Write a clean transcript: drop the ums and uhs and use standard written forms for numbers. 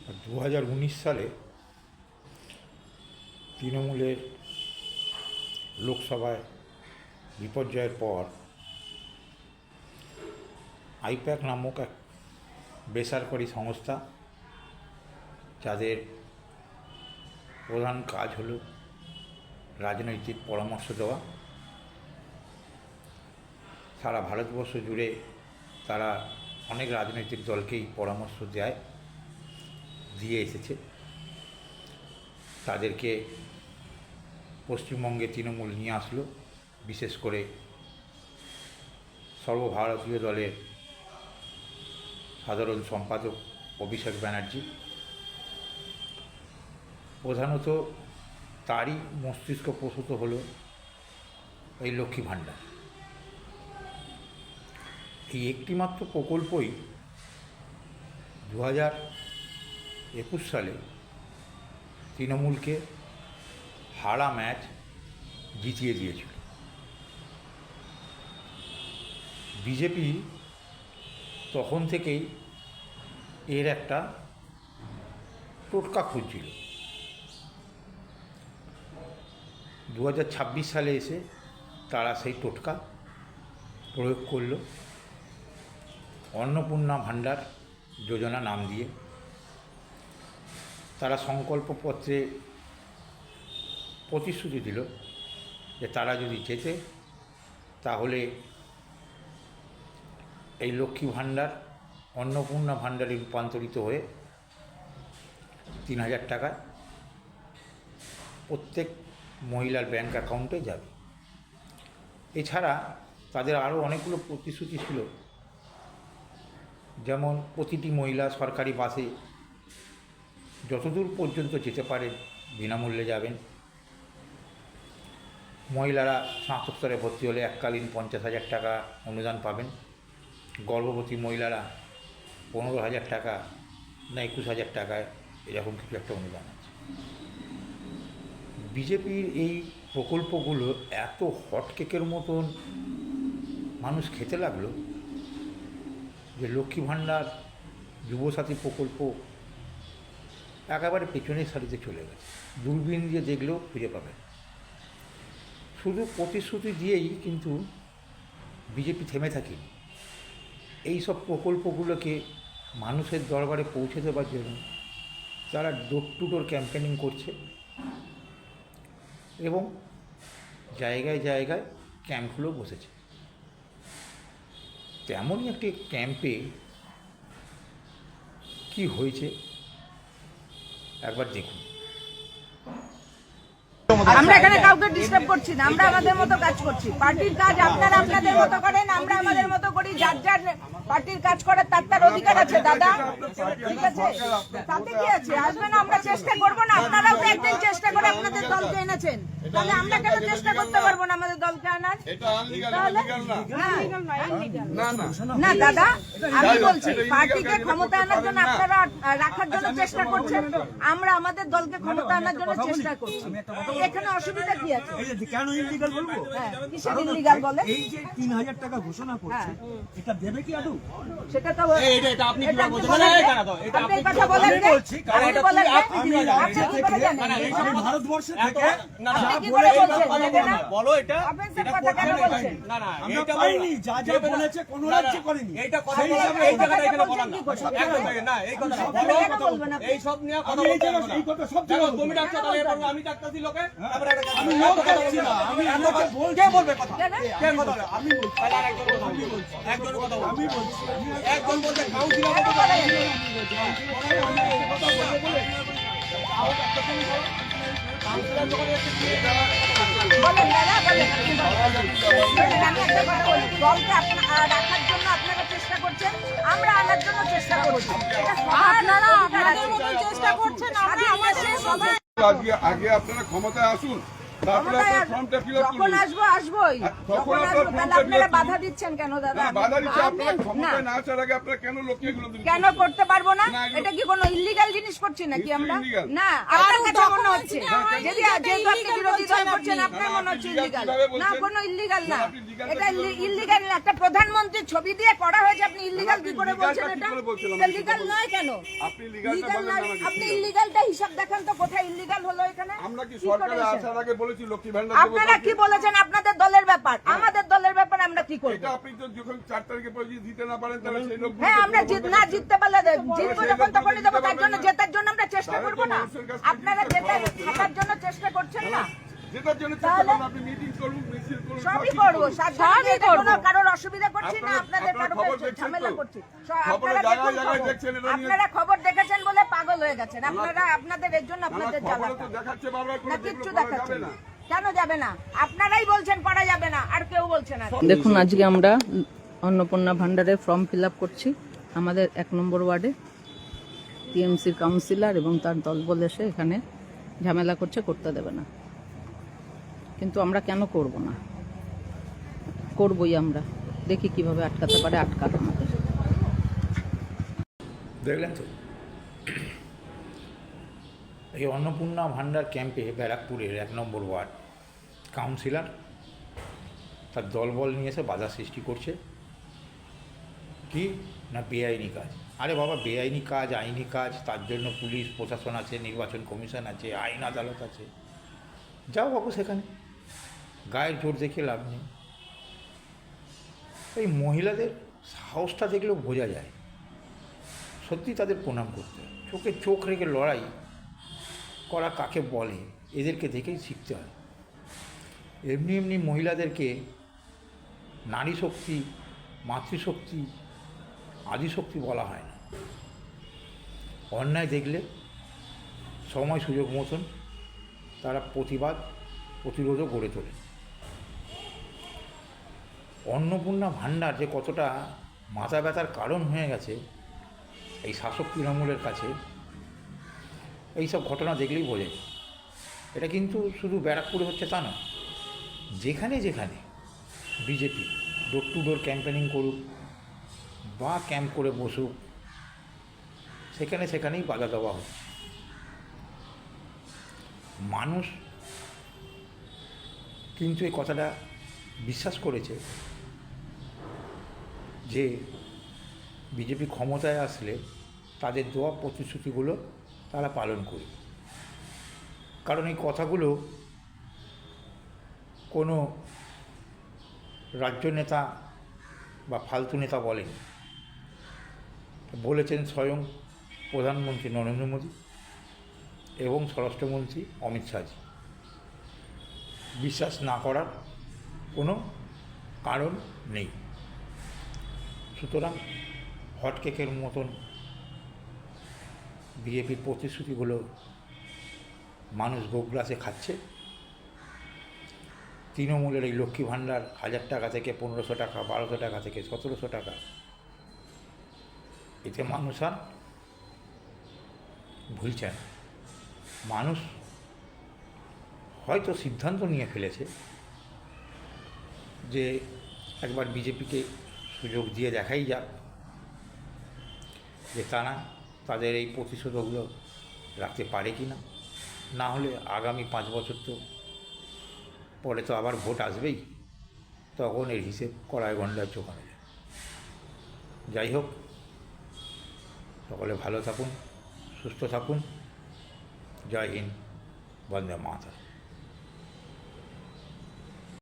2019 সালে তৃণমূলের লোকসভায় বিপর্যয়ের পর আইপ্যাক নামক এক বেসরকারি সংস্থা, যাদের প্রধান কাজ হল রাজনৈতিক পরামর্শ দেওয়া, সারা ভারতবর্ষ জুড়ে তারা অনেক রাজনৈতিক দলকেই পরামর্শ দিয়ে এসেছে। তাদেরকে পশ্চিমবঙ্গে তৃণমূল নিয়ে আসলো, বিশেষ করে সর্বভারতীয় দলের সাধারণ সম্পাদক অভিষেক ব্যানার্জি। প্রধানত তারই মস্তিষ্ক প্রসূত হলো এই লক্ষ্মী ভাণ্ডার। এই একটিমাত্র প্রকল্পই 2021 সালে তৃণমূলকে হারা ম্যাচ জিতিয়ে দিয়েছিল। বিজেপি তখন থেকেই এর একটা টোটকা খুঁজছিল। 2026 সালে এসে তারা সেই টোটকা প্রয়োগ করল, অন্নপূর্ণা ভাণ্ডার যোজনা নাম দিয়ে। তারা সংকল্পপত্রে প্রতিশ্রুতি দিল যে তারা যদি জেতে তাহলে এই লক্ষ্মী ভাণ্ডার অন্নপূর্ণা ভাণ্ডারে রূপান্তরিত হয়ে 3000 টাকা প্রত্যেক মহিলার ব্যাংক অ্যাকাউন্টে যাবে। এছাড়া তাদের আরও অনেকগুলো প্রতিশ্রুতি ছিল, যেমন প্রতিটি মহিলা সরকারি বাসে যতদূর পর্যন্ত যেতে পারে বিনামূল্যে যাবেন। মহিলারা স্নাতক স্তরে ভর্তি হলে এককালীন 50,000 টাকা অনুদান পাবেন। গর্ভবতী মহিলারা 15,000 টাকা না 21,000 টাকায় এরকম কিছু একটা অনুদান আছে। বিজেপির এই প্রকল্পগুলো এত হটকেকের মতন মানুষ খেতে লাগলো যে লক্ষ্মী ভাণ্ডার, যুবসাথী প্রকল্প একেবারে পেছনের সারিতে চলে গেছে। দূরবীন দিয়ে দেখলেও খুঁজে পাবেন। শুধু প্রতিশ্রুতি দিয়েই কিন্তু বিজেপি থেমে থাকেনি। এই সব প্রকল্পগুলোকে মানুষের দরবারে পৌঁছে দেওয়ার জন্য তারা ডোর টু ডোর ক্যাম্পেনিং করছে এবং জায়গায় জায়গায় ক্যাম্পগুলো বসেছে। তেমনই একটি ক্যাম্পে কি হয়েছে একবার দেখুন। আমরা এখানে কাউকে ডিস্টার্ব করছি না, আমরা আমাদের মতো কাজ করছি। পার্টির কাজ আপনারা আপনাদের মতো করেন, আমরা আমাদের মতো করি। যার যার পার্টির কাজ করার তার অধিকার আছে দাদা, ঠিক আছে? তাতে কি আছে, আসবেন, আমরা চেষ্টা করবো না? আপনারাও তো একদিন চেষ্টা করে আপনাদের দলকে এনেছেন, তাহলে আমরা কেন চেষ্টা করতে পারবো না আমাদের দলকে আনার? না দাদা, আমি বলছি পার্টিকে ক্ষমতা আনার জন্য আপনারা রাখার জন্য চেষ্টা করছেন, আমরা আমাদের দলকে ক্ষমতা আনার জন্য চেষ্টা করছি। এখানে অসুবিধা কি আছে? কেন ইলিগাল বলবো? কিসের ইলিগাল বলে? এই যে 3000 টাকা ঘোষণা করছে, এটা দেবে কি আদৌ? সেটা তো এটা আপনি কি বলছেন? না এটা দাও, এটা আপনি কথা বলেন না, বলছি কারণ এটা আমি ভারতবর্ষ থেকে না না বলো এটা না না এটা পাইনি, যা যা বলেছে কোন রাজ্যে করেনি। এইটা কথা বলা, এই জায়গাটা এখানে বলা না, একদম না, এই কথা বলো, এই সব নিয়ে কথা বলতে হবে না। এই কথা সব জায়গায় তুমি ডাকছো, তাহলে এরপর আমি ডাকতেছি লোকে, তারপরে আমি লোক ডাকছি না, আমি লোকে বল, কে বলবে কথা, কে কথা বলে? আমি বলছি, তাহলে আরেকজন কথা আমি বলছি, একজন কথা বলছি, আমি বলছি, একজন বলতে কাউন্সিলর কথা বলে, আমি কথা বলে কাউন্সিলর যখন এসে বলেন দাদা, বলেন। আমি একটা কথা বলি, দলকে রাখার জন্য আপনারা চেষ্টা করছেন, আমরা আনার জন্য চেষ্টা করছি। আপনারা আপনাদের মতো চেষ্টা করছেন, আমরা আমাদের সবাই আগে আপনারা ক্ষমতায় আসুন, ক্ষমতায় ফর্মটা fill up যখন করুন। আসবো আসবোই, তখন যখন আপনার আসবো। তাহলে ফর্মটা আপনারা fill up বাধা দিচ্ছেন কেন দাদা? না, বাধা দিচ্ছে আপনি- আপনারা না, ক্ষমতায় না আসার আগে আপনারা কেন লোককে এগুলো দিচ্ছেন? কেন করতে পারবো না? না, এগুলো- এটা কি কোনো ইলিগাল জিনিস করছি নাকি নিশ্চয়ই আমরা? illegal। না, আপনার কাছে মনে হচ্ছে যদি যেহেতু আপনি বিরোধী দল করছেন, আপনার মনে হচ্ছে আপনি ইলিগাল। কিভাবে না, বলছেন? কোনো ইলিগাল না। না, আপনি legal এটা কিভাবে বলছেন? ইলিগাল না। একটা প্রধানমন্ত্রীর ছবি দিয়ে করা হয়েছে, আপনি ইলিগাল কি করে legalটা বলছেন? কি এটা করে বলছেন? এটা আমি লিগাল সেটা নয় কেন? আপনি legalটা লিগাল বলেন নয়। না আমাকে, আপনি legal। ইলিগালটা হিসাব দেখান তো, কোথায় ইলিগাল হলো এখানে? আমরা কি কি সরকারে করেছেন? আসার আগে বলেছি লক্ষ্মী ভান্ডার দেবো আপনারা কি সবকে? বলেছেন? আপনাদের দলের ব্যাপার, আমাদের দলের ব্যাপার আমরা কি করব? এটা আপনি তো যখন 4 তারিখে পরে যদি দিতে না পারেন তাহলে সেই লোক হ্যাঁ, আমরা না জিততে পারলে জিতবো যখন তখনই দেবো। তার জন্য জেতার জন্য আমরা চেষ্টা করবো না? আপনারা থাকার জন্য চেষ্টা করছেন না? যেটার জন্য চেষ্টা করুন, আপনি মিটিং করুন, মিছিল করুন, সবই সবকিছু করবো, করুন। সাবধানে। এটা কোনো কারোর অসুবিধা করছি না, আপনাদের আপনারা কারো খবর দেখছেন ঝামেলা তো? করছি। খবরে আপনারা জায়গায় দেখুন জায়গায় খবর। দেখছেন এটা নিয়ে। আপনারা খবর দেখেছেন বলে পাগল হয়ে গেছেন। আপনারা আপনাদের এর জন্য না, না, আপনাদের খবরে জ্বালাটা। তো দেখাচ্ছে বারবার করে না, যেগুলো কিচ্ছু করা দেখাচ্ছে যাবে না। না। কেন যাবে না? আপনারাই বলছেন করা যাবে না, আর কেউ বলছে না। দেখুন, আজকে আমরা অন্নপূর্ণা ভান্ডারে ফর্ম ফিল আপ করছি আমাদের 1 নম্বর ওয়ার্ডে। টিএমসির কাউন্সিলর এবং তার দলবল এসে এখানে ঝামেলা করছে, করতে দেবে না। কিন্তু আমরা কেন করব না? করবই আমরা। দেখি কিভাবে আটকাতে পারে, আটকাতে আমাদের। দেখলেন তো, এই অন্নপূর্ণা ভান্ডার ক্যাম্পে ব্যারাকপুরের 1 নম্বর ওয়ার্ড কাউন্সিলর তার দলবল নিয়ে এসে বাধা সৃষ্টি করছে। কি না, বেআইনি কাজ। আরে বাবা, বেআইনি কাজ, আইনি কাজ, তার জন্য পুলিশ প্রশাসন আছে, নির্বাচন কমিশন আছে, আইন আদালত আছে। যাও বাবু সেখানে, গায়ের জোর দেখে লাভ নেই। এই মহিলাদের সাহসটা দেখলেও বোঝা যায়, সত্যি তাদের প্রণাম করতে হয়। চোখে চোখ রেখে লড়াই করা কাকে বলে, এদেরকে দেখেই শিখতে হয়। এমনি এমনি মহিলাদেরকে নারী শক্তি, মাতৃশক্তি, আদিশক্তি বলা হয় না। অন্যায় দেখলে সময় সুযোগ মতন তারা প্রতিরোধও গড়ে তোলে। অন্নপূর্ণা ভান্ডার যে কতটা মাথা ব্যথার কারণ হয়ে গেছে এই শাসক তৃণমূলের কাছে, এইসব ঘটনা দেখলেই বোঝে। এটা কিন্তু শুধু ব্যারাকপুরে হচ্ছে তা না, যেখানে যেখানে BJP door to door campaigning করুক বা ক্যাম্প করে বসুক, সেখানেই বাধা দেওয়া হচ্ছে। মানুষ কিন্তু এই কথাটা বিশ্বাস করেছে যে বিজেপি ক্ষমতায় আসলে তাদের দেওয়া প্রতিশ্রুতিগুলো তারা পালন করবে। কারণ এই কথাগুলো কোনো রাজ্য নেতা বা ফালতু নেতা বলেন, বলেছেন স্বয়ং প্রধানমন্ত্রী নরেন্দ্র মোদী এবং স্বরাষ্ট্রমন্ত্রী অমিত শাহজি। বিশ্বাস না করার কোনো কারণ নেই। সুতরাং হটকেকের মতন বিজেপির প্রতিশ্রুতিগুলো মানুষ গোগ্রাসে খাচ্ছে। তৃণমূলের এই লক্ষ্মী ভাণ্ডার 1000 টাকা থেকে 1500 টাকা, 1200 টাকা থেকে 1700 টাকা, এতে মানুষ আর ভুলছে না। মানুষ হয়তো সিদ্ধান্ত নিয়ে ফেলেছে যে একবার বিজেপিকে সুযোগ দিয়ে দেখাই যাক যে তারা তাদের এই প্রতিশোধগুলো রাখতে পারে কি না। না হলে আগামী 5 বছর তো পরে তো আবার ভোট আসবেই, তখন এর হিসেব কড়ায় গন্ডায় চোখানো যায়। যাই হোক, সকলে ভালো থাকুন, সুস্থ থাকুন। জয় হিন্দ, বন্দে মাতরম।